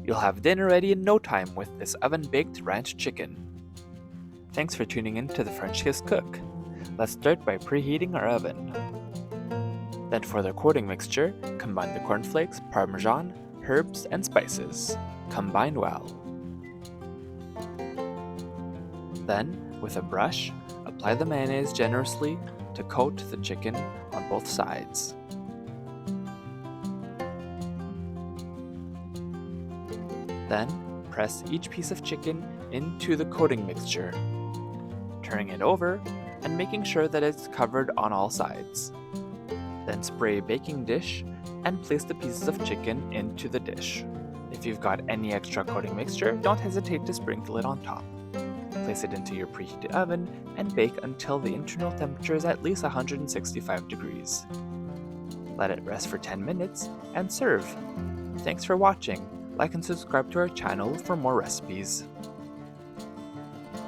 You'll have dinner ready in no time with this oven-baked ranch chicken. Thanks for tuning in to the French Kiss Cook. Let's start by preheating our oven. Then for the coating mixture, combine the cornflakes, parmesan, herbs, and spices. Combine well. Then, with a brush, apply the mayonnaise generously to coat the chicken on both sides. Then, press each piece of chicken into the coating mixture, turning it over and making sure that it's covered on all sides. Then spray a baking dish and place the pieces of chicken into the dish. If you've got any extra coating mixture, don't hesitate to sprinkle it on top. Place it into your preheated oven and bake until the internal temperature is at least 165 degrees. Let it rest for 10 minutes and serve. Thanks for watching. Like and subscribe to our channel for more recipes.